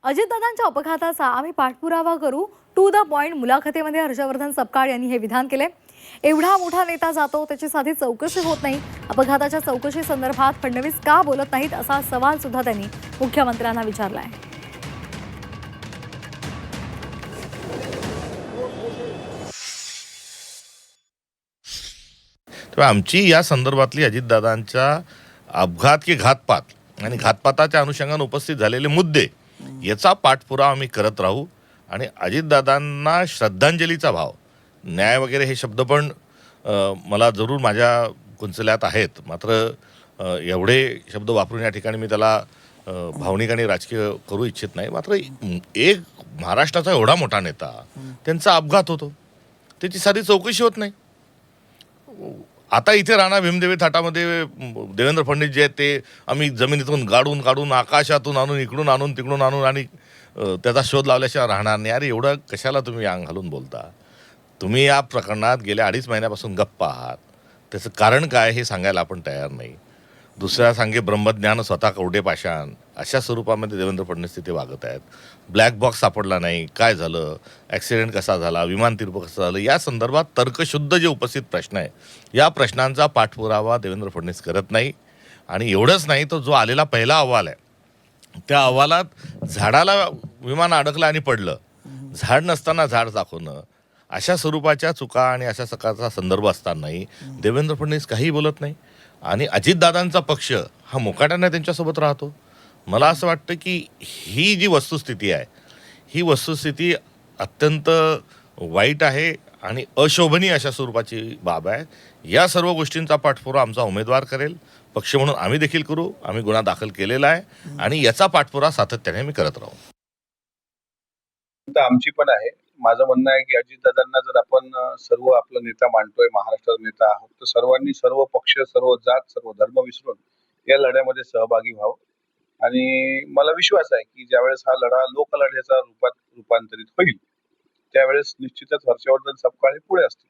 अजितदादांच्या अपघाताचा आम्ही पाठपुरावा करू, टू द पॉइंट मुलाखतीमध्ये हर्षवर्धन सपकाळ यांनी हे विधान केले। एवढा मोठा नेता जातो त्याची साधी चौकशी होत नाही, अपघाताच्या चौकशी संदर्भात फडणवीस का बोलत नाहीत असा सवाल सुद्धा त्यांनी मुख्यमंत्र्यांना विचारलाय। तेव्हा आमची या संदर्भातली अजितदादांच्या अपघात की घातपात आणि घातपाताच्या अनुषंगाने उपस्थित झालेले मुद्दे याचा पाठपुरावा आम्ही करत राहू आणि अजितदादांना श्रद्धांजलीचा भाव, न्याय वगैरे हे शब्द पण मला जरूर माझ्या कुंचल्यात आहेत, मात्र एवढे शब्द वापरून या ठिकाणी मी त्याला भावनिक आणि राजकीय करू इच्छित नाही। मात्र एक महाराष्ट्राचा एवढा मोठा नेता, त्यांचा अपघात होतो, त्याची साधी चौकशी होत नाही। आता इथे राणा भीमदेवी थाटामध्ये देवेंद्र फडणवीस जे आहेत ते आम्ही जमिनीतून गाडून काढून आकाशातून आणून इकडून आणून तिकडून आणून आणि त्याचा शोध लावल्याशिवाय राहणार नाही। अरे एवढं कशाला तुम्ही अंग घालून बोलता? तुम्ही या प्रकरणात गेल्या 2.5 महिन्यापासून गप्प आहात, त्याचं कारण काय हे सांगायला आपण तयार नाही। दुसऱ्या सांगे ब्रह्मज्ञान स्वतः कवडे पाषाण अशा स्वरूपामध्ये देवेंद्र फडणवीस तिथे वागत आहेत। ब्लॅक बॉक्स सापडला नाही, काय झालं, ॲक्सिडेंट कसा झाला, विमान तिरपं कसं झालं, या संदर्भात तर्कशुद्ध जे उपस्थित प्रश्न आहे या प्रश्नांचा पाठपुरावा देवेंद्र फडणवीस करत नाही। आणि एवढंच नाही, तो जो आलेला पहिला अहवाल आहे त्या अहवालात झाडाला विमान अडकलं आणि पडलं, झाड नसताना झाड दाखवणं, अशा स्वरूपाच्या चुका आणि अशा सकाळचा संदर्भ असतानाही देवेंद्र फडणवीस काही बोलत नाही आणि अजितदादांचा पक्ष हा मुकाट्याने त्यांच्यासोबत राहतो। मला असं वाटतं की ही जी वस्तुस्थिती आहे ही वस्तुस्थिती अत्यंत वाईट आहे आणि अशोभनीय अशा स्वरूपाची बाब आहे। या सर्व गोष्टींचा पाठपुरावा आमचा उमेदवार करेल, पक्ष म्हणून आम्ही देखील करू, आम्ही गुन्हा दाखल केलेला आहे आणि याचा पाठपुरावा सातत्याने आम्ही करत राहू। आमची पण आहे। माझं म्हणणं आहे की अजितदादांना जर आपण सर्व आपला नेता मानतोय, महाराष्ट्राचा नेता आहोत, तर सर्वांनी सर्व पक्ष, सर्व जात, सर्व धर्म विसरून या लढ्यामध्ये सहभागी व्हावं। आणि मला विश्वास आहे की ज्यावेळेस हा लढा लोकलढ्याच्या रूपात रूपांतरित होईल त्यावेळेस निश्चितच हर्षवर्धन सपकाळ हे पुढे असतील।